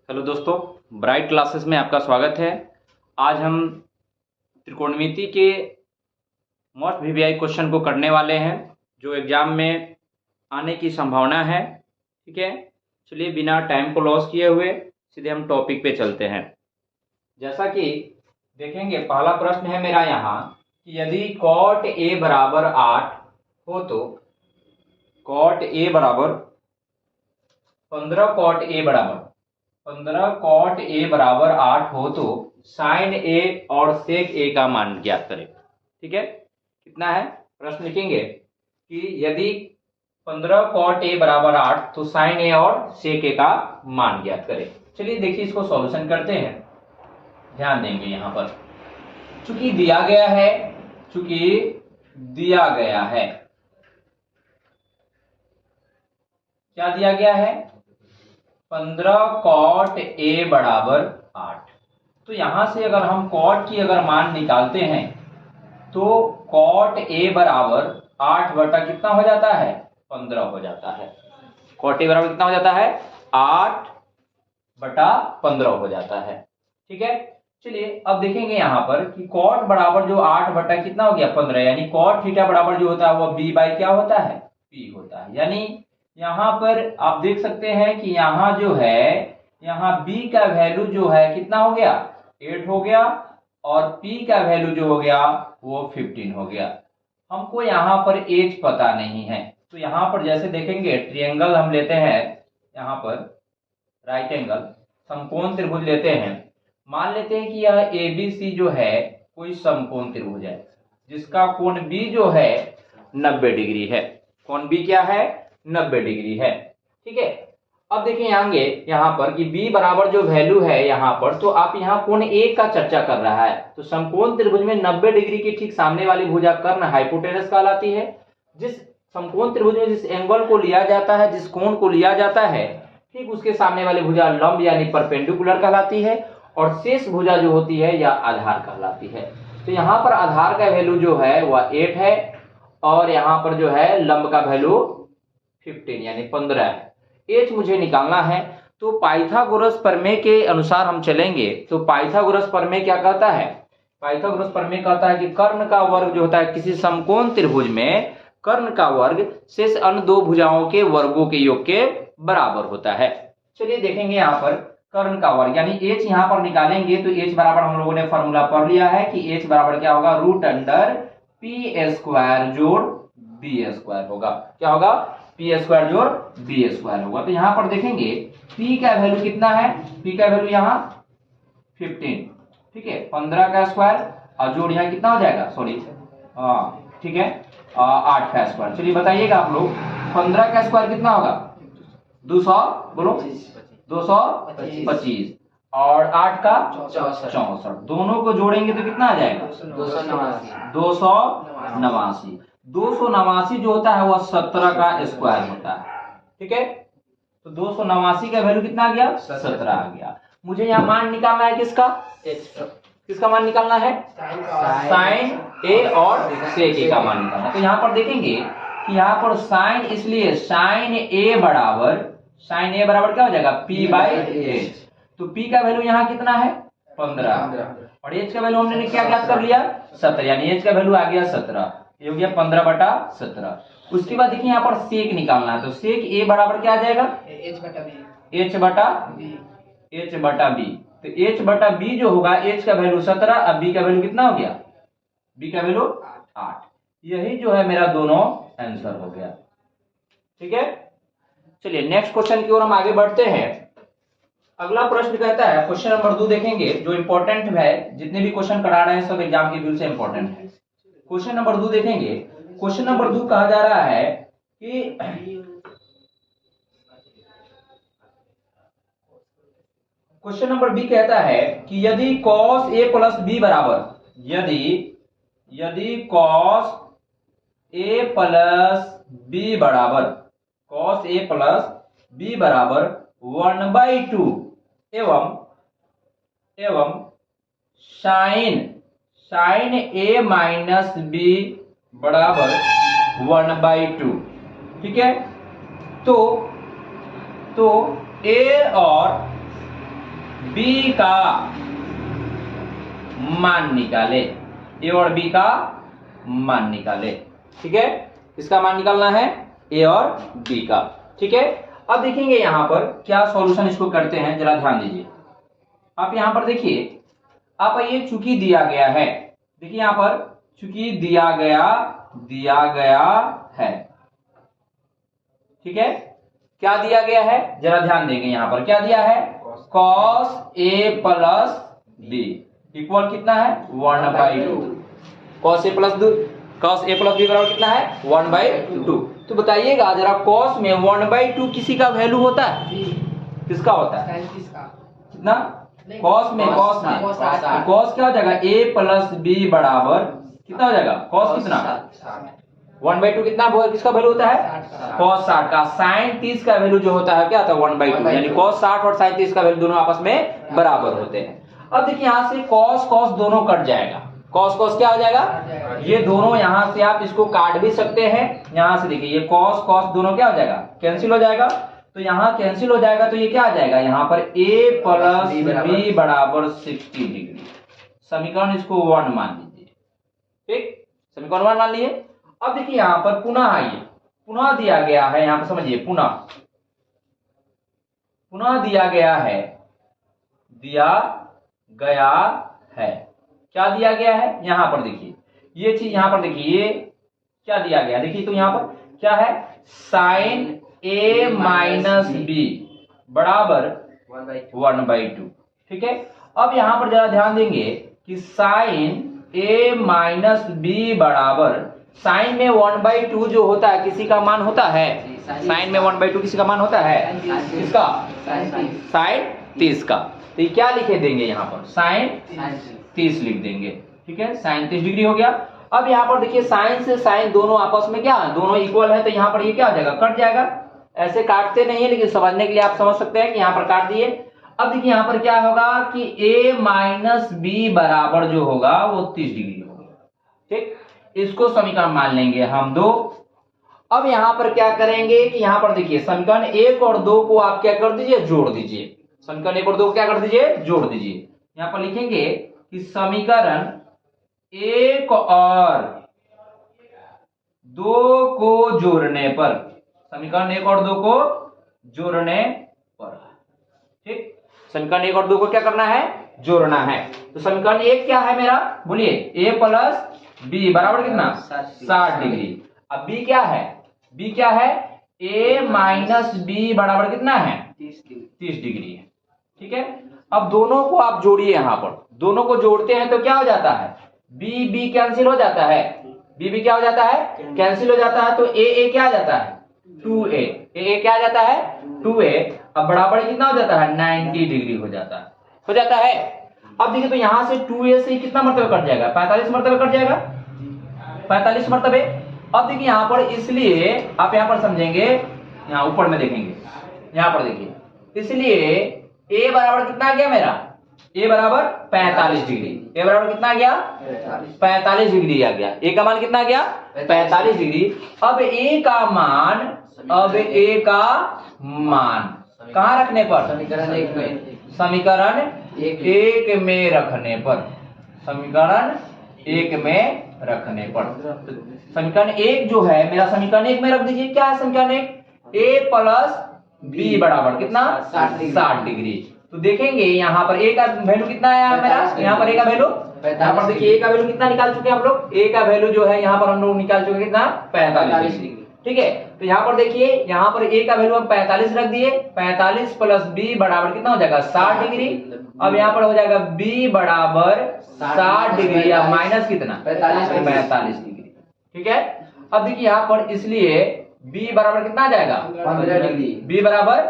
Hello दोस्तों, bright classes में आपका स्वागत है। आज हम त्रिकोणमिति के मोस्ट वीवीआई क्वेश्चन को करने वाले हैं जो एग्जाम में आने की संभावना है। ठीक है, चलिए बिना टाइम को लॉस किए हुए सीधे हम टॉपिक पे चलते हैं। जैसा कि देखेंगे, पहला प्रश्न है मेरा यहाँ कि यदि cot a बराबर 8 हो तो cot a बराबर 15 cot a बराबर 8 हो तो sin a और sec a का मान ज्ञात करें। ठीक है, कितना है प्रश्न लिखेंगे कि यदि 15 cot a बराबर 8 तो sin a और sec a का मान ज्ञात करें। चलिए देखिए, इसको सॉल्यूशन करते हैं। ध्यान देंगे यहाँ पर, चूंकि दिया गया है क्या दिया गया है, 15 cot a बराबर 8। तो यहां से अगर हम cot की अगर मान निकालते हैं तो cot a बराबर 8 बटा कितना हो जाता है, 15 हो जाता है। cot a बराबर कितना हो जाता है, 8 बटा 15 हो जाता है। ठीक है, चलिए अब देखेंगे यहाँ पर कि cot बराबर जो 8 बटा कितना हो गया, 15, यानी cot थीटा बराबर जो होता है वह b बाई क्या होता है, p होता है। यानी यहाँ पर आप देख सकते हैं कि यहाँ जो है, यहाँ b का वैल्यू जो है कितना हो गया, 8 हो गया, और p का वैल्यू जो हो गया वो 15 हो गया। हमको यहाँ पर एज पता नहीं है, तो यहाँ पर जैसे देखेंगे ट्रायंगल हम लेते हैं, यहाँ पर राइट एंगल समकोण त्रिभुज लेते हैं। मान लेते हैं कि यह ABC जो है कोई समकोण त्रिभुज है जिसका कोण B जो है 90 डिग्री है। कोण B क्या है, 90 डिग्री है। ठीक है, अब देखिए यहाँ पर कि B बराबर जो वैल्यू है यहाँ पर, तो आप यहाँ कोण A का चर्चा कर रहा है, तो समकोण त्रिभुज में 90 डिग्री की ठीक सामने वाली भुजा कर्ण हाइपोटेनस कहलाती है। जिस समकोण त्रिभुज में जिस एंगल को लिया जाता है, जिस कोण को लिया जाता है, ठीक उसके सामने वाली भुजा लंब यानी परपेंडिकुलर कहलाती है, और शेष भुजा जो होती है या आधार कहलाती है। तो यहाँ पर आधार का वैल्यू जो है वह 8 है, और यहाँ पर जो है लंब का वैल्यू 15 यानी 15 है। एच मुझे निकालना है, तो पाइथागोरस प्रमेय के अनुसार हम चलेंगे। तो पाइथागोरस प्रमेय क्या कहता है, पाइथागोरस प्रमेय कहता है कि कर्ण का वर्ग जो होता है किसी समकोण त्रिभुज में, कर्ण का वर्ग शेष अन्य दो भुजाओं के वर्गों के योग के बराबर होता है। चलिए देखेंगे यहाँ पर कर्ण का वर्ग यानी एच यहाँ पर निकालेंगे, तो एच बराबर हम लोगों ने फॉर्मूला पढ़ लिया है कि एच बराबर क्या होगा, रूट अंडर पी स्क्वायर जोड़ बी स्क्वायर होगा। क्या होगा, पी स्क्वायर जोड़ बी स्क्वायर होगा। तो यहाँ पर देखेंगे p का वैल्यू कितना है, p का वैल्यू यहाँ 15। ठीक है, 15 का स्क्वायर और जोड़ यहाँ कितना हो जाएगा, सॉरी ठीक है 8 का स्क्वायर। चलिए बताइएगा आप लोग, 15 का स्क्वायर कितना होगा, 200 बोलो 225, और 8 का 64। दोनों को जोड़ेंगे तो कितना आ जाएगा, 289। 289 जो होता है वह 17 का स्क्वायर होता है। ठीक है, तो 289 का वैल्यू कितना आ गया, 17 आ गया। मुझे यहाँ मान निकालना है किसका, किसका मान निकालना है, साइन ए और सेक ए का मान निकालना है। तो यहाँ पर देखेंगे कि यहाँ पर साइन, इसलिए साइन ए बराबर क्या हो जाएगा, p बाई एच। तो p का वैल्यू यहाँ कितना है, 15, और h का वैल्यू हमने क्या ज्ञात कर लिया, 17, यानी h का वैल्यू आ गया 17, ये हो गया 15 बटा 17। उसके बाद देखिए यहाँ पर सेक निकालना है, तो सेक a बराबर क्या आ जाएगा, h बटा b। तो h बटा b जो होगा, h का वैल्यू 17, अब b का वैल्यू कितना हो गया, b का वैल्यू 8। यही जो है मेरा दोनों आंसर हो गया। ठीक है, चलिए नेक्स्ट क्वेश्चन की ओर हम आगे बढ़ते हैं। अगला प्रश्न कहता है, क्वेश्चन नंबर 2 देखेंगे जो इंपॉर्टेंट है, जितने भी क्वेश्चन करा रहे हैं सब एग्जाम के व्यू से इंपॉर्टेंट है। क्वेश्चन नंबर 2 देखेंगे। क्वेश्चन नंबर 2 कहा जा रहा है कि क्वेश्चन नंबर बी कहता है कि यदि cos a प्लस b बराबर, यदि cos a प्लस b बराबर, cos a प्लस b बराबर 1/2 एवं sin a माइनस b बराबर 1/2। ठीक है, तो a और बी का मान निकाले, ए और बी का मान निकाले। ठीक है, इसका मान निकालना है ए और बी का। ठीक है, अब देखेंगे यहां पर क्या सॉल्यूशन इसको करते हैं, जरा ध्यान दीजिए। आप यहां पर देखिए, आप ये चूंकि दिया गया है, देखिए यहां पर चूंकि दिया गया है। ठीक है, क्या दिया गया है, जरा ध्यान देंगे। यहां पर क्या दिया है, cos a plus B equal कितना है 1/2। cos a प्लस बी बराबर कितना है 1/2। तो बताइएगा जरा, cos में 1/2 किसी का वैल्यू होता है, किसका होता है, कितना, cos में cos क्या हो जाएगा, a प्लस बी बराबर कितना हो जाएगा, cos कितना 1/2 कितना किसका वैल्यू होता है, cos 60 का। sin 30 का वैल्यू जो होता है क्या होता है 1/2, यानी cos 60 और sin 30 का वैल्यू दोनों आपस में बराबर होते हैं। अब देखिए यहां से cos दोनों कट जाएगा, cos क्या हो जाएगा, ये दोनों यहां से आप इसको काट भी सकते हैं। यहां से देखिए ये cos दोनों क्या हो जाएगा, कैंसिल हो जाएगा। तो यहाँ कैंसिल हो जाएगा, तो ये क्या आ जाएगा, यहाँ पर a प्लस बी बराबर 60 डिग्री। समीकरण इसको 1 मान लीजिए। ठीक, समीकरण 1 मान लिए। अब देखिए यहां पर पुनः आइए, पुनः दिया गया है, यहां पर समझिए, पुनः दिया गया है, क्या दिया गया है, यहां पर देखिए ये चीज, यहां पर देखिए ये क्या दिया गया, देखिए तो यहां पर क्या है, sin a माइनस बी बराबर 1/2। ठीक है, अब यहां पर जरा ध्यान देंगे कि sin a माइनस बी बराबर, साइन में 1/2 जो होता है किसी का मान होता है, साइन में 1/2 किसी का मान होता है, किसका, साइन 30 का। तो ये क्या लिखे देंगे यहाँ पर, साइन 30 लिख देंगे। ठीक है, साइन 30 डिग्री हो गया। अब यहाँ पर देखिए साइन से साइन दोनों आपस में क्या है, दोनों इक्वल है, तो यहाँ पर ये क्या हो जाएगा, कट जाएगा। ऐसे काटते नहीं है, लेकिन समझने के लिए आप समझ सकते हैं कि यहाँ पर काट दिए। अब देखिए यहाँ पर क्या होगा कि a माइनस बी बराबर जो होगा वो 30 डिग्री होगा। ठीक, इसको समीकरण मान लेंगे हम 2। अब यहां पर क्या करेंगे कि यहां पर देखिए समीकरण 1 और 2 को आप क्या कर दीजिए, जोड़ दीजिए। समीकरण 1 और 2 को क्या कर दीजिए, जोड़ दीजिए। यहां पर लिखेंगे कि समीकरण 1 और 2 को जोड़ने पर, समीकरण 1 और 2 को जोड़ने पर, ठीक, समीकरण 1 और 2 को क्या करना है, जोड़ना है। तो समीकरण 1 क्या है मेरा, बोलिए, a प्लस बी बराबर कितना 60 डिग्री। अब b क्या है, a माइनस बी बराबर कितना है 30 डिग्री है। ठीक है, अब दोनों को आप जोड़िए, यहां पर दोनों को जोड़ते हैं तो क्या हो जाता है, b कैंसिल हो जाता है, b क्या हो जाता है, कैंसिल हो जाता है। तो a क्या आ जाता है 2a, a क्या आ जाता है 2a। अब बराबर कितना हो जाता है 90 डिग्री हो जाता है। अब देखिए तो यहां से 2a से कितना मरतबा कट जाएगा, 45 मरतबा कट जाएगा, 45 मरतबे। अब देखिए यहां पर, इसलिए आप यहां पर समझेंगे, यहां ऊपर में देखेंगे, यहां पर देखिए, इसलिए a बराबर कितना आ गया मेरा, a बराबर 45 डिग्री, a बराबर कितना आ गया 45 डिग्री आ गया। a का मान कितना आ गया 45 डिग्री। अब a का मान कहां रखने पर, समीकरण 1 में रखने पर, समीकरण 1 में रखने पर। समीकरण 1 जो है मेरा, समीकरण 1 में रख दीजिए। क्या है समीकरण 1, a प्लस बी बराबर कितना 60 डिग्री। तो देखेंगे यहाँ पर a का वैल्यू कितना आया मेरा, यहाँ पर a का वैल्यू, यहाँ पर देखिए a का वैल्यू कितना निकाल चुके हैं हम लोग, a का वैल्यू जो है यहाँ पर हम लोग निकाल चुके हैं कितना 45 डिग्री। ठीक है, तो यहाँ पर देखिए, यहाँ पर a का वैल्यू हम 45 रख दिए, 45 प्लस b बराबर कितना हो जाएगा 60 डिग्री। अब यहाँ पर हो जाएगा b बराबर 60 डिग्री या माइनस कितना 45 डिग्री। ठीक है, अब देखिए यहाँ पर, इसलिए b बराबर कितना आ जाएगा 15 डिग्री, b बराबर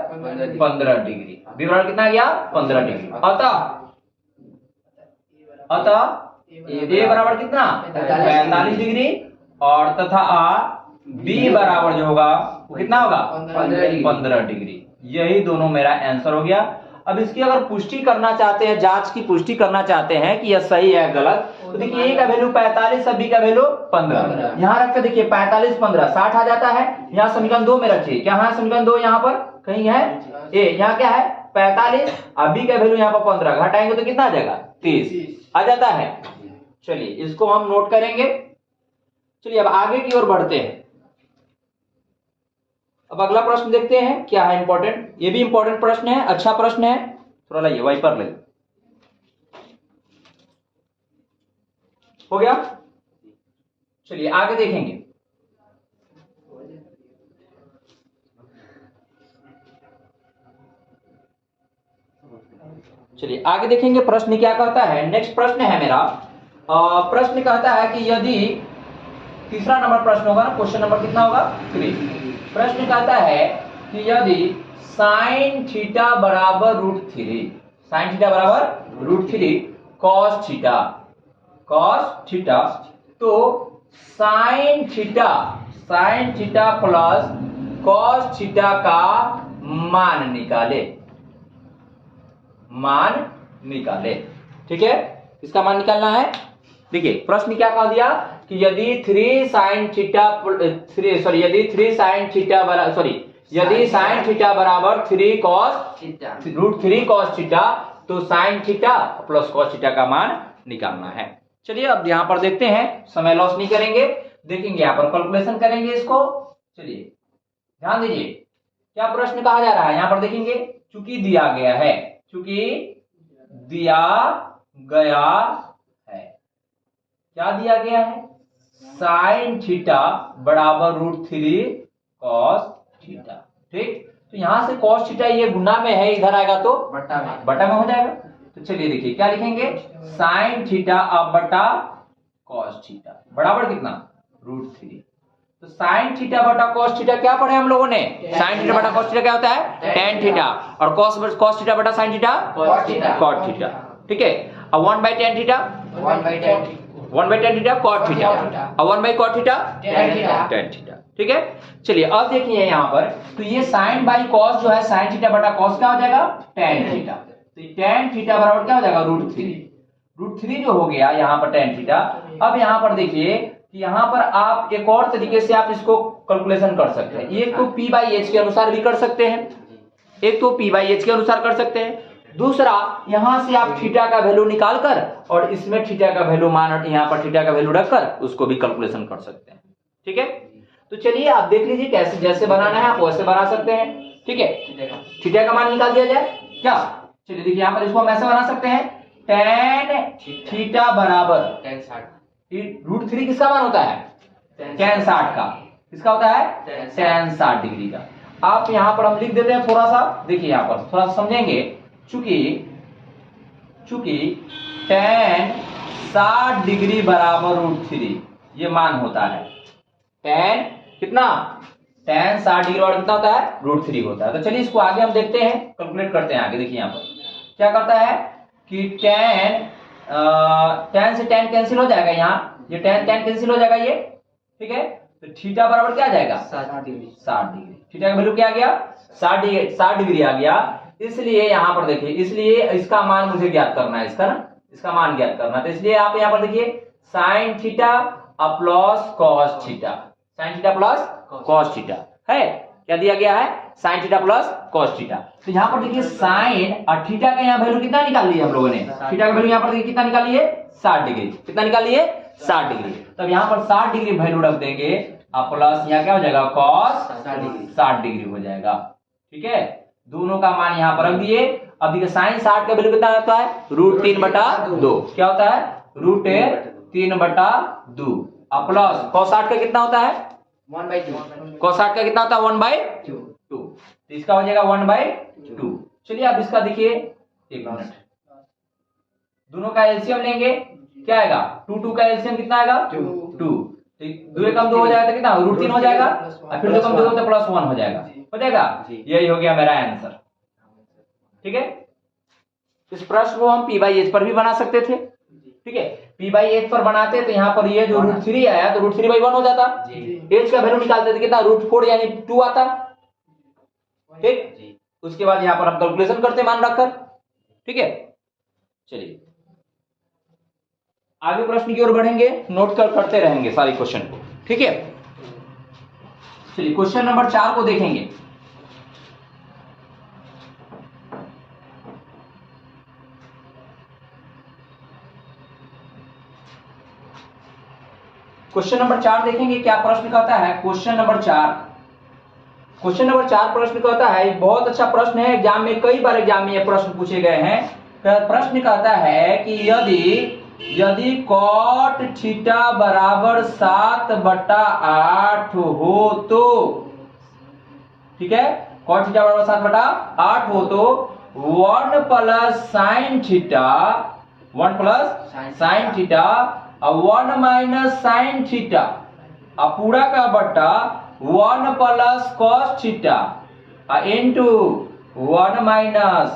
15 डिग्री, b बराबर कितना आ गया 15 डिग्री। अतः a बराबर कितना 45 डिग्री, और तथा b बराबर जो होगा वो कितना होगा 15 डिग्री। यही दोनों मेरा आंसर हो गया। अब इसकी अगर पुष्टि करना चाहते हैं, जांच की पुष्टि करना चाहते हैं कि यह सही है गलत, तो देखिए a का वैल्यू 45 और b का वैल्यू 15, यहाँ रख के देखिए 45 15 60 आ जाता है। यहाँ समीकरण 2 में रखिए, क्या है समीकरण 2, यहाँ पर कहीं है a, यहाँ क्या है 45, अब बी का वैल्यू यहाँ पर 15, घटाएंगे तो कितना आ जाएगा 30 आ जाता है। चलिए इसको हम नोट करेंगे। चलिए अब आगे की ओर बढ़ते हैं। अब अगला प्रश्न देखते हैं क्या है इंपॉर्टेंट। ये भी इंपॉर्टेंट प्रश्न है, अच्छा प्रश्न है। थोड़ा लाइए वाइपर ले, हो गया। चलिए आगे देखेंगे। चलिए आगे देखेंगे प्रश्न क्या कहता है। नेक्स्ट प्रश्न है मेरा, प्रश्न कहता है कि यदि, तीसरा नंबर प्रश्न होगा ना, क्वेश्चन नंबर कितना होगा 3। प्रश्न कहता है कि यदि साइन थीटा बराबर √3, साइन थीटा बराबर √3 कॉस थीटा, कॉस थीटा, तो sine theta plus cos theta का मान निकाले, मान निकाले। ठीक है, इसका मान निकालना है। देखिए प्रश्न क्या कह दिया कि यदि 3 sin थीटा यदि sin थीटा बराबर 3 cos √3 cos थीटा, तो sin theta plus cos theta का मान निकालना है। चलिए अब यहां पर देखते हैं, समय लॉस नहीं करेंगे, देखेंगे यहां पर कैलकुलेशन करेंगे इसको। चलिए ध्यान दीजिए क्या प्रश्न कहा जा रहा है, यहां पर देखेंगे। चूंकि दिया गया है, चूंकि दिया गया है, क्या दिया गया है, साइन थीटा बराबर √3 कॉस थीटा। ठीक, तो यहां से कॉस थीटा ये गुना में है, इधर आएगा तो बटा में हो जाएगा। तो चलिए देखिए क्या लिखेंगे, साइन थीटा अब बटा कॉस थीटा बराबर कितना √3। तो साइन थीटा बटा कॉस थीटा क्या पढ़े हम लोगों ने, साइन थीटा बटा कॉस थीटा क्या होता है टेन थीटा, और कॉस थीटा बटा साइन थीटा कॉट थीटा। ठीक है, अब 1/tan theta 1/tan theta cot theta, और 1/cot थीटा tan थीटा। ठीक है, चलिए अब देखिए यहाँ पर, तो ये साइन बाई कॉस जो है, साइन थीटा बटा कॉस क्या हो जाएगा tan थीटा। तो tan थीटा बराबर क्या हो जाएगा √3 जो हो गया यहाँ पर tan थीटा। अब यहाँ पर देखिए कि यहाँ पर आप एक और तरीके से आप इसको कैलकुलेशन कर सकते हैं। एक तो P/H के अनुसार भी कर सकते हैं, एक तो P/H के अनुसार कर सकते हैं, दूसरा यहां से आप थीटा का वैल्यू निकाल कर और इसमें थीटा का वैल्यू मान यहाँ पर थीटा का वैल्यू रखकर उसको भी कैलकुलेशन कर सकते हैं। ठीक है, तो चलिए आप देख लीजिए कैसे, जैसे बनाना है आप वैसे बना सकते हैं। ठीक है, थीटा का मान निकाल दिया जाए क्या। चलिए देखिए यहाँ पर इसको हम ऐसे बना सकते हैं, tan थीटा बराबर √3 किसका मान होता है tan 60 का, किसका होता है tan 60 डिग्री का। आप यहां पर हम लिख देते हैं थोड़ा सा, देखिए यहां पर थोड़ा समझेंगे। चूंकि tan 60 डिग्री बराबर √3 ये मान होता है, tan कितना, tan 60 डिग्री बराबर कितना होता है √3 होता है। तो चलिए इसको आगे हम देखते हैं, कैलकुलेट करते हैं आगे। देखिए यहां पर क्या करता है कि tan से tan कैंसिल हो जाएगा, यहाँ ये tan कैंसिल हो जाएगा ये। ठीक है, तो थीटा बराबर क्या आ जाएगा 60 डिग्री। थीटा का वैल्यू क्या आ गया 60 डिग्री आ गया। इसलिए यहाँ पर देखिए, इसलिए इसका मान मुझे ज्ञात करना है, इसका मान ज्ञात करना है। तो इसलिए आप यहाँ पर देखिए sine theta plus cos theta, sine theta plus cos theta है, क्या दिया गया है sine theta plus cos theta. तो यहाँ पर देखिए साइन और थीटा का यहाँ वैल्यू कितना निकाल लिया हम लोगों ने, थीटा का वैल्यू यहाँ पर देखिए कितना निकाल लिए 60 डिग्री, कितना निकाल लिए 60 डिग्री। तब यहाँ पर 60 डिग्री वैल्यू रख देंगे और प्लस यहाँ क्या हो जाएगा कॉस 60 डिग्री हो जाएगा। ठीक है, दोनों का मान यहाँ पर रख दिए। अब देखिए साइन 60 का वैल्यू कितना होता है √3/2, क्या होता है √3/2, और प्लस कॉस 60 का कितना होता है 1/2, कॉस 60 का कितना होता है 1/2, तो इसका हो जाएगा 1/2। चलिए अब इसका देखिए, एक मिनट, दोनों का एलसीएम लेंगे, क्या आएगा 2 का एलसीएम कितना आएगा 2, 2 कम 2 हो जाएगा तो कितना √3 हो जाएगा, और फिर 2 कम 2 तो +1 हो जाएगा। यही हो गया मेरा आंसर। ठीक है, इस प्रश्न को हम P/H पर भी बना सकते थे। ठीक है, P/H पर बनाते तो यहाँ पर ये जो √3 आया तो √3/1 हो जाता, H का वैल्यू निकालते थे कितना √4 यानी 2 आता। ठीक, उसके बाद यहाँ पर हम कैलकुलेशन करते मान रखकर। ठीक है, चलिए आगे प्रश्न की ओर बढ़ेंगे, नोट करते रहेंगे सारे क्वेश्चन को। ठीक है, चलिए क्वेश्चन नंबर 4 को देखेंगे। क्वेश्चन नंबर 4 देखेंगे क्या प्रश्न कहता है। क्वेश्चन नंबर 4 प्रश्न कहता है, बहुत अच्छा प्रश्न है, एग्जाम में कई बार एग्जाम में ये प्रश्न पूछे गए हैं। प्रश्न कहता है कि यदि cot थीटा बराबर 7/8 हो तो, ठीक है, cot थीटा बराबर 7/8 हो तो 1 प्लस साइन थीटा और 1 माइनस साइन थीटा अब पूरा का बट्टा 1 plus cos theta into 1 minus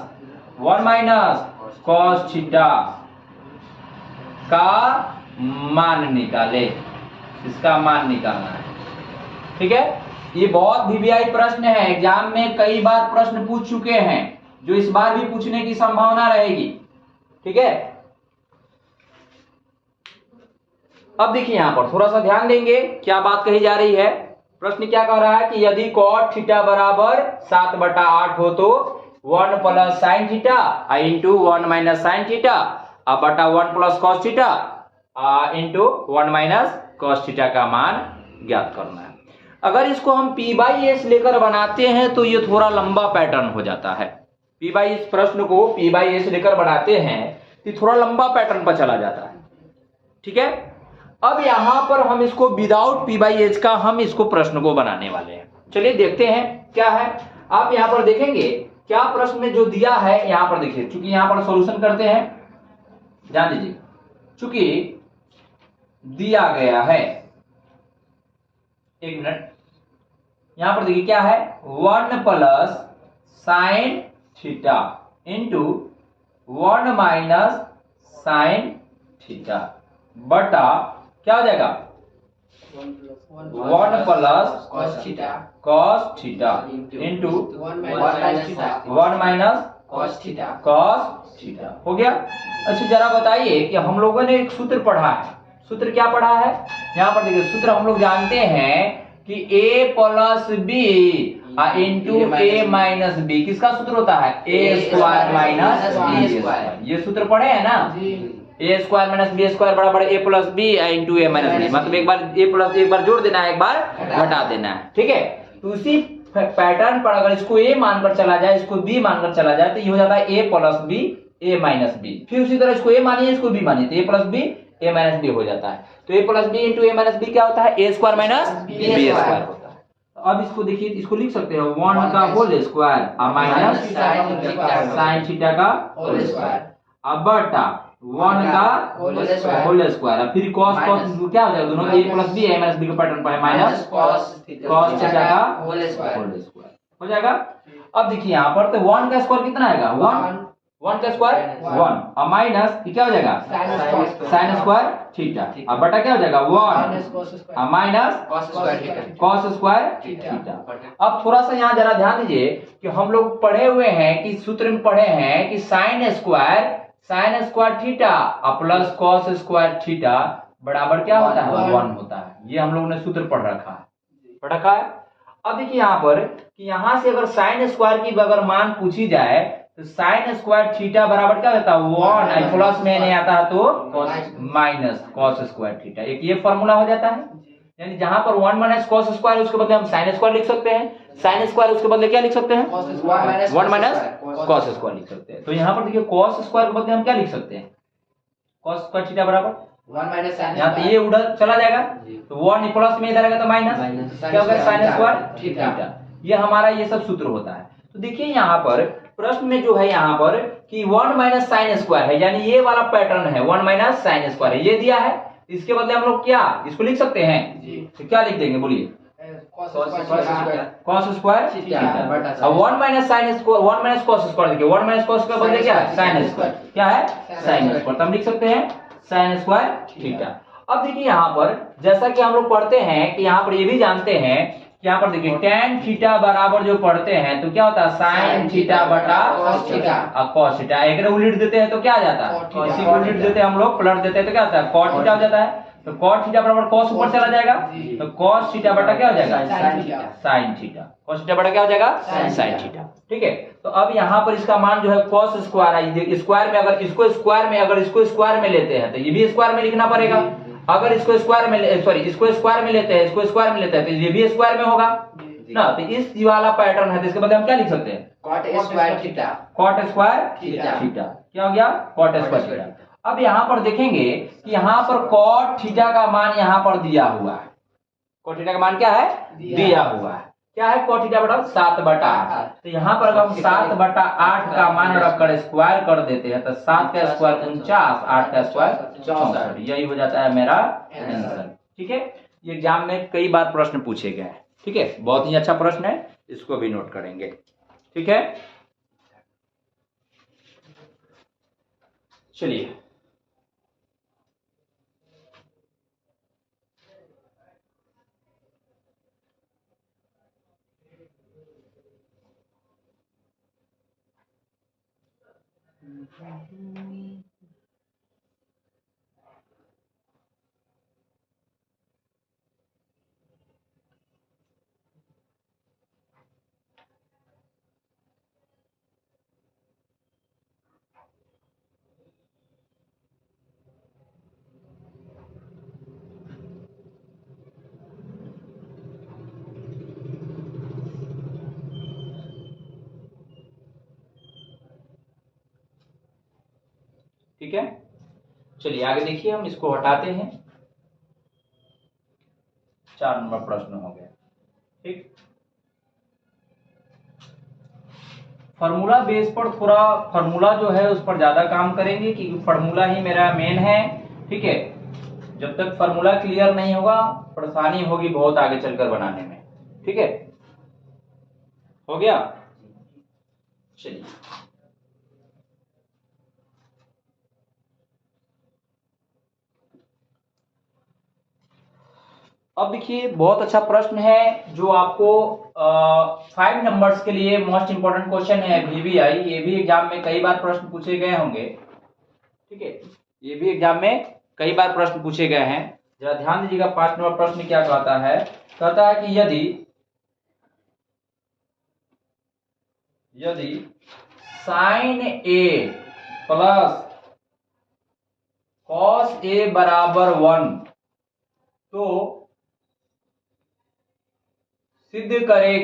cos theta का मान निकाले। इसका मान निकालना है, ठीक है। ये बहुत वीवीआई प्रश्न है, एग्जाम में कई बार प्रश्न पूछ चुके हैं, जो इस बार भी पूछने की संभावना रहेगी, ठीक है। अब देखिए यहां पर थोड़ा सा ध्यान देंगे क्या बात कही जा रही है। प्रश्न क्या कह रहा है कि यदि cot थीटा बराबर 7/8 हो तो 1 plus sine theta into 1 minus sine theta बटा 1 plus cos theta into 1 minus cos theta का मान ज्ञात करना है। अगर इसको हम P/S लेकर बनाते हैं तो ये थोड़ा लंबा पैटर्न हो जाता है। इस प्रश्न को P/S लेकर बनाते हैं तो थोड़ा लंबा पैटर्न पर चला जाता है, ठीक है। अब यहां पर हम इसको विदाउट P/S का हम इसको प्रश्न को बनाने वाले हैं। चलिए देखते हैं क्या है। आप यहां पर देखेंगे क्या प्रश्न में जो दिया है, यहां पर देखिए, चूंकि यहां पर सॉल्यूशन करते हैं, ध्यान दीजिए, चूंकि दिया गया है, एक मिनट, यहां पर देखिए क्या है, 1 plus sine theta into 1 minus sine theta बटा क्या हो जाएगा 1 plus cos theta into 1 minus cos theta हो गया। अच्छा जरा बताइए कि हम लोगों ने एक सूत्र पढ़ा है, सूत्र क्या पढ़ा है, यहां पर देखिए सूत्र हम लोग जानते हैं कि a plus B into A minus B किसका सूत्र होता है, A square minus B square. ये सूत्र पढ़े हैं ना, A square minus B square बराबर A plus B into A minus B, मतलब एक बार ए प्लस एक बार जोड़ देना है, एक बार घटा देना है, ठीक है। तो उसी पैटर्न पर अगर इसको ए मानकर चला जाए, इसको बी मानकर चला जाए तो ये हो जाता है ए प्लस बी ए माइनस बी। फिर उसी तरह इसको ए मानिए, इसको बी मानिए, तो ए प्लस बी ए माइनस बी हो जाता है। तो ए plus B into A minus B क्या होता है, A square minus B square होता है। अब इसको देखिए, इसको लिख सकते हैं 1 का whole square minus sine theta का होल स्क्वायर अब बटा 1 का होल स्क्वायर, फिर cos क्या हो जाएगा, दोनों a plus B a minus B के पैटर्न पर है, माइनस cos थीटा का होल स्क्वायर हो जाएगा। अब देखिए यहाँ पर तो 1 का स्क्वायर कितना आएगा, 1 का स्क्वायर 1 और माइनस क्या हो जाएगा साइन स्क्वायर थीटा अब बटा क्या हो जाएगा 1 माइनस cos स्क्वायर थीटा। अब थोड़ा सा यहाँ जरा ध्यान दीजिए कि हम लोग पढ़े हुए हैं कि सूत्र में पढ़े हैं कि sine square theta plus cos square theta बराबर क्या होता है 1 होता है। ये हम लोगों ने सूत्र पढ़ रखा है। अब देखिए यहाँ पर कि यहाँ से अगर साइन स्क्वायर की अगर मान पूछी जाए तो साइन स्क्वायर थीटा बराबर क्या होता है 1 प्लस में नहीं आता है तो माइनस कॉस स्क्वायर थीटा, एक ये फॉर्मूला हो जाता है। यानी जहां पर 1 माइनस कॉस स्क्वायर है उसके बदले हम साइन स्क्वायर लिख सकते हैं, साइन स्क्वायर उसके बदले क्या लिख सकते हैं 1 माइनस कॉस स्क्वायर लिख सकते हैं। तो यहाँ पर देखिए कॉस स्क्वायर के बदले हम क्या लिख सकते हैं, कॉस स्क्वायर थीटा बराबर 1 माइनस साइन, यहाँ तो ये उधर चला जाएगा तो 1 प्लस में इधर आएगा तो माइनस क्या होगा साइन स्क्वायर थीटा। ये हमारा ये सब सूत्र होता है। तो देखिए यहाँ पर प्रश्न में जो है यहाँ पर कि 1 माइनस साइन स्क्वायर है, यानी ये वाला पैटर्न है 1 माइनस साइन स्क्वायर है, ये दिया है। इसके बदले हम लोग क्या इसको लिख सकते हैं, तो क्या लिख देंगे बोलिए कॉस स्क्वायर थीटा। अब 1 minus sine square 1 minus cos square देखिए 1 माइनस कॉस के बदले क्या है साइन स्क्वायर, क्या है साइन स्क्वायर, तो हम लिख सकते हैं साइन स्क्वायर थीटा। अब देखिए यहाँ पर जैसा कि हम लोग पढ़ते हैं कि यहाँ पर ये भी जानते हैं कि यहाँ पर देखिए tan थीटा बराबर जो पढ़ते हैं तो क्या होता है साइन थीटा बटा कॉस थीटा, एक उलट देते हैं तो क्या आ जाता है, इसी को उलट देते हैं हम लोग पलट देते हैं तो क्या होता है cot थीटा हो जाता है। तो cot थीटा बराबर cos ऊपर चला जाएगा तो cos थीटा बटा क्या हो जाएगा sin थीटा, cos थीटा बटा क्या हो जाएगा sin थीटा, ठीक है। तो अब यहाँ पर इसका मान जो है cos स्क्वायर है, स्क्वायर में अगर इसको स्क्वायर में लेते हैं तो ये भी स्क्वायर में लिखना पड़ेगा। अगर इसको स्क्वायर में सॉरी इसको स्क्वायर में लेते हैं, इसको स्क्वायर में लेते हैं तो ये भी स्क्वायर में होगा ना। तो इस वाला पैटर्न है, तो इसके बदले हम क्या लिख सकते हैं? Cot square theta. Cot square theta. Theta क्या हो गया? Cot square theta. अब यहाँ पर देखेंगे कि यहाँ पर कॉट थीटा का मान यहाँ पर दिया हुआ है। कॉट थीटा का मान क्या है? दिया हुआ है। क्या है? कॉट थीटा बटा 7/8। तो यहाँ पर अगर हम 7/8 का मान रखकर स्क्वायर कर देते हैं तो 7 का स्क्वायर 49, 8 का स्क्वायर 64। यही हो जाता है मेरा आंसर। ठीक है, ये एग्जाम में कई बार प्रश्न पूछे गए हैं। ठीक है, बहुत ही अच्छा प्रश्न है, इसको भी नोट करेंगे। ठीक है, चलिए ठीक है, चलिए आगे देखिए, हम इसको हटाते हैं। 4 नंबर प्रश्न हो गया। ठीक, फार्मूला बेस पर थोड़ा फार्मूला जो है उस पर ज्यादा काम करेंगे क्योंकि फार्मूला ही मेरा मेन है। ठीक है, जब तक फार्मूला क्लियर नहीं होगा परेशानी होगी बहुत आगे चलकर बनाने में। ठीक है, हो गया। चलिए अब देखिए, बहुत अच्छा प्रश्न है जो आपको 5 नंबर्स के लिए मोस्ट इंपोर्टेंट क्वेश्चन है। VBI, ये भी एग्जाम में कई बार प्रश्न पूछे गए होंगे। ठीक है, ये भी एग्जाम में कई बार प्रश्न पूछे गए हैं। जरा ध्यान दीजिएगा, 5 नंबर प्रश्न क्या कहता है? कहता है कि यदि sine A plus cos A बराबर 1 तो सिद्ध करे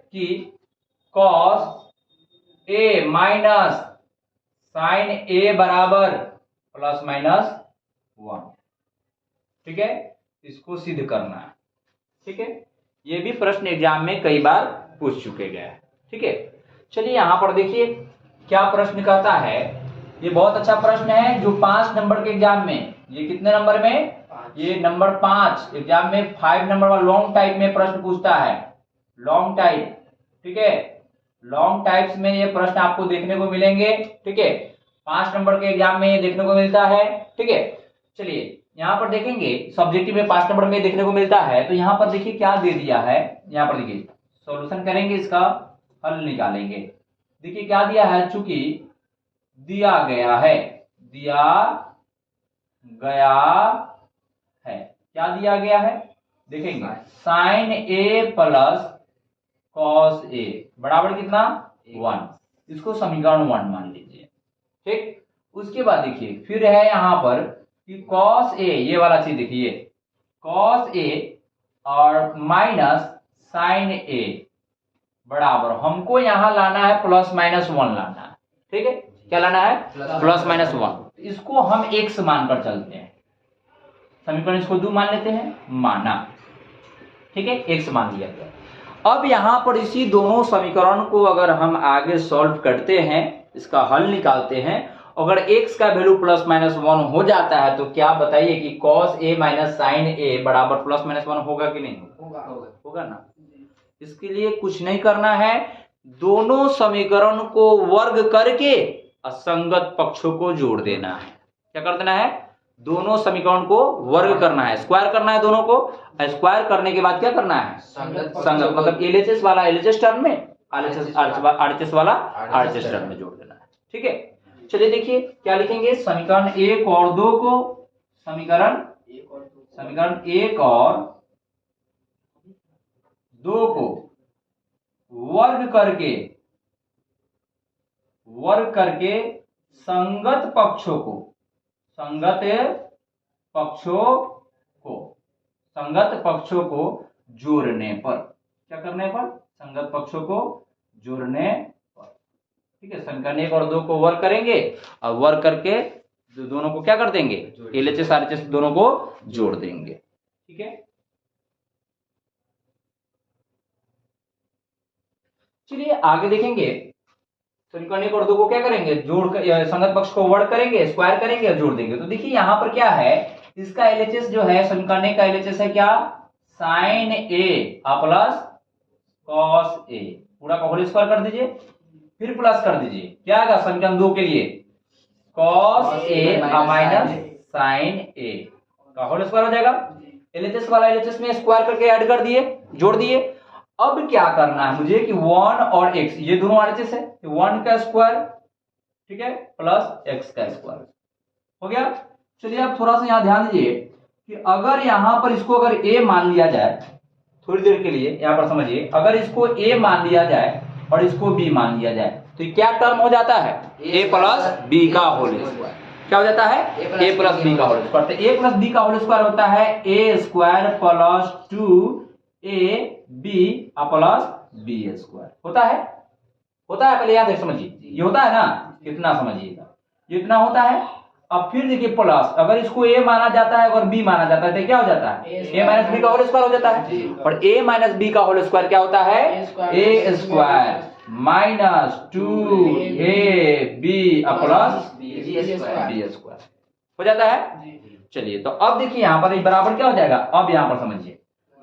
कि cos A minus sine A बराबर प्लस माइनस 1। ठीक है, इसको सिद्ध करना है। ठीक है, ये भी प्रश्न एग्जाम में कई बार पूछ चुके गए हैं। ठीक है, चलिए यहां पर देखिए क्या प्रश्न कहता है। ये बहुत अच्छा प्रश्न है जो 5 नंबर के एग्जाम में, ये कितने नंबर में? ये नंबर 5 एग्जाम में 5 नंबर वाला लॉन्ग टाइप में प्रश्न पूछता है। लॉन्ग टाइप, ठीक है, लॉन्ग टाइप्स में ये प्रश्न आपको देखने को मिलेंगे। ठीक है, 5 नंबर के एग्जाम में ये देखने को मिलता है। ठीक है, चलिए यहाँ पर देखेंगे सब्जेक्टिव में 5 नंबर में देखने को मिलता है। तो यहाँ पर देखिए क्या दे दिया है। यहाँ पर देखिए सॉल्यूशन करेंगे, इसका हल निकालेंगे। देखिए क्या दिया है, चूंकि दिया गया है क्या दिया गया है देखेंगे, sine A plus cos A बराबर कितना? 1। इसको समीकरण 1 मान लीजिए। ठीक, उसके बाद देखिए फिर है यहाँ पर कि कॉस A, ये वाला चीज देखिए, कॉस A और माइनस साइन A बराबर, हमको यहाँ लाना है प्लस माइनस 1 लाना है। ठीक है, क्या लाना है? Plus minus 1। इसको हम x मानकर चलते हैं। समीकरण इसको 2 मान लेते हैं, माना। ठीक है, x मान लिया गया। अब यहां पर इसी दोनों समीकरण को अगर हम आगे सॉल्व करते हैं, इसका हल निकालते हैं, अगर x का वैल्यू प्लस माइनस 1 हो जाता है तो क्या बताइए कि cos A minus sine A बराबर प्लस माइनस 1 होगा कि नहीं होगा ना। इसके लिए कुछ नहीं करना है, दोनों समीकरण को वर्ग करके असंगत पक्षों को जोड़ देना है। क्या कर देना है? दोनों समीकरण को वर्ग करना है, स्क्वायर करना है दोनों को। स्क्वायर करने के बाद क्या करना है? संगत मतलब LHS वाला LHS टर्म में, RHS वाला RHS टर्म में जोड़ देना है। ठीक है, चलिए देखिए क्या लिखेंगे, समीकरण 1 और 2 को, समीकरण 1 और 2 को वर्ग करके संगत पक्षों को संगत पक्षों को जोड़ने पर, क्या करने पर, संगत पक्षों को जोड़ने पर। ठीक है, समीकरण 1 और 2 को वर्क करेंगे और वर्क करके दोनों को क्या कर देंगे, LHS RHS दोनों को जोड़ देंगे। ठीक है, चलिए आगे देखेंगे। समीकरण 1 और 2 को क्या करेंगे, जोड़ कर संगत पक्ष को वर्ग करेंगे, स्क्वायर करेंगे और जोड़ देंगे। तो देखिए यहां पर क्या है, इसका LHS जो है, समीकरण 1 का LHS है क्या, sign A plus cos A, पूरा का होल स्क्वायर कर दीजिए, फिर प्लस कर दीजिए, क्या आएगा समीकरण 2 के लिए, कॉस ए माइनस साइन ए का होल स्क्वायर हो जाएगा। LHS वाला LHS में स्क्वायर करके ऐड कर दिए, जोड़ दिए। अब क्या करना है मुझे कि 1 और x, ये दोनों RHS है, 1 का स्क्वायर, ठीक है, प्लस x का स्क्वायर हो गया। चलिए आप थोड़ा सा यहां ध्यान दीजिए कि अगर यहां पर इसको अगर a मान लिया जाए, थोड़ी देर के लिए यहां पर समझिए, अगर इसको a मान लिया जाए और इसको b मान लिया जाए तो क्या टर्म हो जाता है, a प्लस b का होल स्क्वायर। क्या हो जाता है, a प्लस b का होल स्क्वायर। तो a प्लस b का होल स्क्वायर होता है a square plus 2ab plus b square. होता है पहले याद है, समझिए ये होता है ना, कितना समझिएगा, जितना होता है। अब फिर देखिए प्लस, अगर इसको a माना जाता है और b माना जाता है तो क्या हो जाता है, a माइनस b का होल स्क्वायर हो जाता है। और a माइनस b का होल स्क्वायर क्या होता है, a square minus 2ab plus b square हो जाता है। चलिए तो अब देखिए यहां पर बराबर क्या हो जाएगा, अब यहां पर समझिए,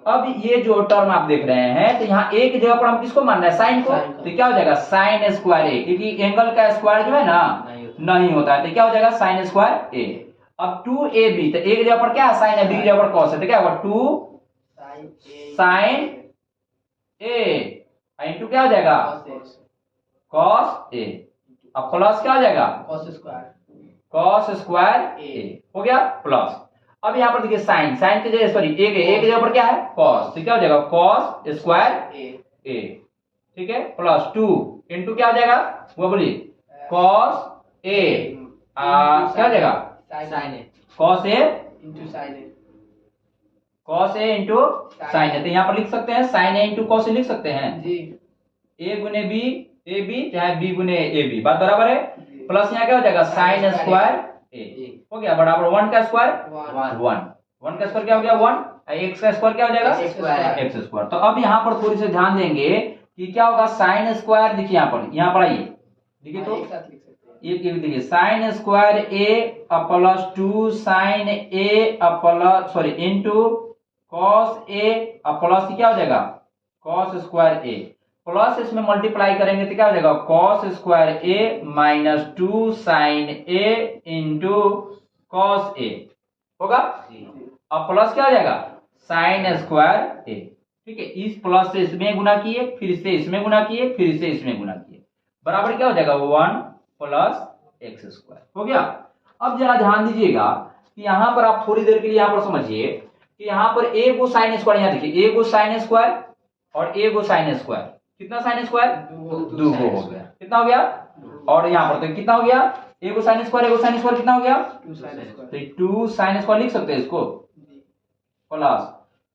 अब ये जो टर्म आप देख रहे हैं, तो यहाँ a की जगह पर हम किसको मानना है, साइन को, तो क्या हो जाएगा साइन स्क्वायर a, क्योंकि एंगल का स्क्वायर जो है ना नहीं होता है, तो क्या हो जाएगा साइन स्क्वायर a। अब 2ab, तो a की जगह पर क्या है साइन है, b की जगह पर कॉस है, तो क्या होगा 2 साइन a इंटू क्या हो जाएगा कॉस a, अब प्लस क्या हो जाएगा कॉस स्क्वायर a हो गया प्लस। अब यहाँ पर देखिए साइन की जगह, सॉरी a की जगह पर क्या है कॉस, तो क्या हो जाएगा कॉस स्क्वायर a, ठीक है, प्लस 2 इंटू क्या हो जाएगा, वो बोलिए कॉस a, क्या हो जाएगा cos a into sine a। तो यहाँ पर लिख सकते हैं sine a into cos a लिख सकते हैं, a गुने b ए बी चाहे b गुने ए बी, बात बराबर है। प्लस यहाँ क्या हो जाएगा साइन स्क्वायर a हो गया बराबर 1 का स्क्वायर 1 का स्क्वायर क्या हो गया 1, x का स्क्वायर क्या हो जाएगा x स्क्वायर। तो अब यहाँ पर थोड़ी सी ध्यान देंगे कि क्या होगा साइन स्क्वायर, देखिए यहाँ पर आइए, देखिए तो ये देखिए sine square a plus 2 sine a plus sorry into cos a plus क्या हो जाएगा कॉस स्क्वायर a, प्लस इसमें मल्टीप्लाई करेंगे तो क्या हो जाएगा cos square a minus 2 sine a into cos a होगा। अब प्लस क्या हो जाएगा साइन स्क्वायर a, ठीक है, इस प्लस से इसमें गुना किए, फिर से इसमें गुना किए, फिर से इसमें गुना किए, बराबर क्या हो जाएगा 1 प्लस एक्स स्क्वायर हो गया। अब जरा ध्यान दीजिएगा कि यहां पर आप थोड़ी देर के लिए यहां पर समझिए कि यहां पर a को साइन स्क्वायर, यहां देखिए a को साइन स्क्वायर और a को साइन स्क्वायर, कितना साइन स्क्वायर 2 हो गया, कितना हो गया, और यहाँ पर तो कितना हो गया a को साइन स्क्वायर कितना हो गया 2 साइन स्क्वायर लिख सकते हैं इसको प्लस।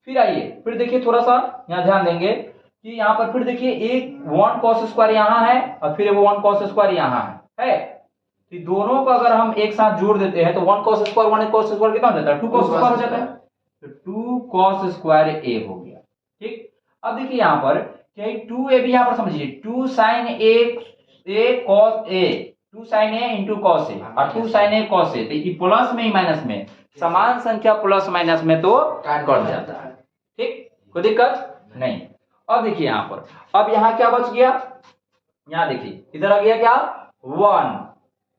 फिर आइए फिर देखिए थोड़ा सा यहाँ ध्यान देंगे कि यहाँ पर फिर देखिए एक 1 cos स्क्वायर यहाँ है और फिर 1 cos स्क्वायर यहाँ है, तो दोनों को अगर हम एक साथ जोड़ देते हैं तो 1 cos स्क्वायर 1 cos स्क्वायर कितना हो जाता है 2 cos स्क्वायर हो जाता है, तो 2 cos स्क्वायर a हो गया। ठीक, अब देखिए यहाँ पर 2ab यहाँ पर समझिए 2 sin a cos a, 2 sin a into cos a और 2 sin a cos a, तो ये प्लस में ही माइनस में, समान संख्या प्लस माइनस में तो कट जाता है। ठीक, कोई दिक्कत नहीं। अब देखिए यहाँ पर, अब यहाँ क्या बच गया, यहाँ देखिए इधर आ गया क्या 1,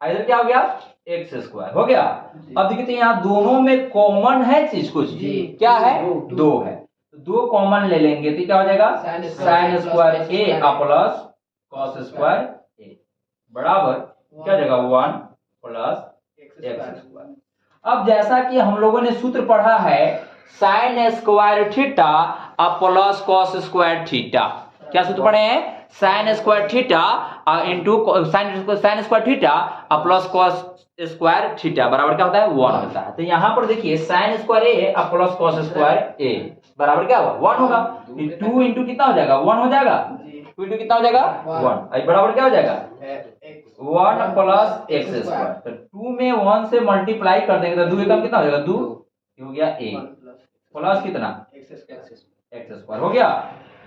इधर क्या हो गया एक्स स्क्वायर हो गया। अब देखिए तो यहाँ दोनों में कॉमन है चीज कुछ, क्या है 2 है, 2 कॉमन ले लेंगे तो क्या हो जाएगा sign square a plus cos square a बराबर क्या हो जाएगा 1 प्लस एक्स स्क्वायर। अब जैसा कि हम लोगों ने सूत्र पढ़ा है sine square theta plus cos square theta, क्या सूत्र पढ़े हैं sine square theta into sine square theta plus cos square theta बराबर क्या होता है 1 होता है। तो यहाँ पर देखिए साइन स्क्वायर ए और प्लस कॉस स्क्वायर ए बराबर क्या होगा 1 होगा। 2 इंटू कितना हो जाएगा 1 हो जाएगा। 2 इंटू कितना हो जाएगा 1 बराबर क्या हो जाएगा 1 प्लस एक्स स्क्वायर। तो 2 में 1 से मल्टीप्लाई कर देंगे तो 2 एकम कितना हो जाएगा 2 हो गया ए प्लस कितना एक्स स्क्वायर हो गया।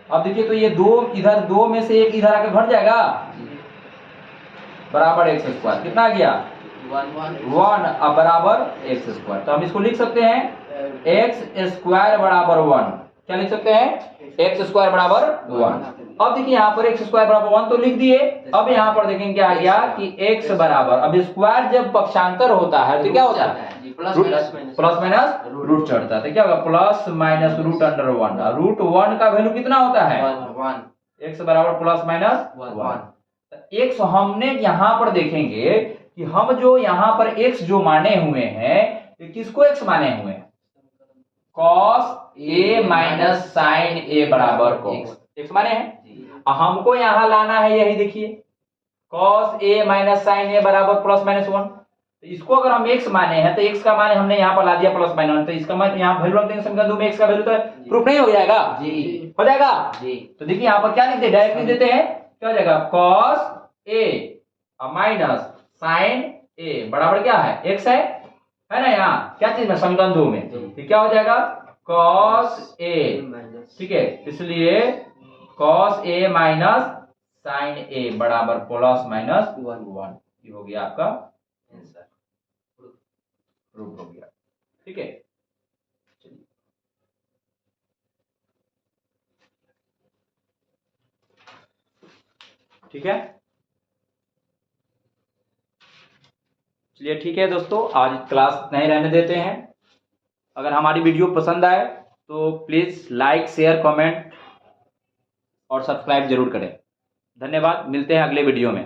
अब देखिए तो ये 2 इधर 2 में से एक इधर आके घट जाएगा बराबर एक्स स्क्वायर कितना आ गया 1 अब बराबर एक्स स्क्वायर। तो हम इसको लिख सकते हैं एक्स स्क्वायर बराबर 1। क्या लिख सकते हैं एक्स स्क्वायर बराबर 1। अब देखिए यहाँ पर एक्स स्क्वायर बराबर 1 तो लिख दिए। अब यहाँ पर देखेंगे क्या आ गया कि एक्स बराबर अब स्क्वायर जब पक्षांतर होता है तो क्या होता है प्लस माइनस रूट चढ़ता है। तो क्या होगा plus minus root under 1। Root 1 का वैल्यू कितना होता है एक्स बराबर प्लस माइनस 1। एक्स हमने यहाँ पर देखेंगे कि हम जो यहाँ पर एक्स जो माने हुए हैं ये किसको एक्स माने हुए हैं कॉस ए माइनस साइन ए बराबर कॉस एक्स माने हैं। हमको यहाँ लाना है यही देखिए कॉस ए माइनस साइन ए बराबर प्लस माइनस 1। तो इसको अगर हम एक्स माने हैं तो एक्स का मान हमने यहाँ पर ला दिया प्लस माइनस 1। तो इसका मान यहाँ वैल्यू रखते हैं समीकरण 2 में एक्स का वैल्यू तो प्रूफ नहीं हो जाएगा हो जाएगा तो देखिए यहाँ पर क्या लिखते हैं डायरेक्ट लिख देते हैं क्या हो जाएगा कॉस ए माइनस साइन ए बराबर क्या है एक्स है ना यहाँ क्या चीज में समीकरण 2 में तो क्या हो जाएगा कॉस ए ठीक है इसलिए कॉस ए माइनस साइन ए बराबर प्लस माइनस 1 ये हो गया आपका आंसर प्रूफ हो गया ठीक है। ठीक है चलिए ठीक है दोस्तों आज क्लास नहीं रहने देते हैं। अगर हमारी वीडियो पसंद आए तो प्लीज़ लाइक शेयर कमेंट और सब्सक्राइब जरूर करें। धन्यवाद मिलते हैं अगले वीडियो में।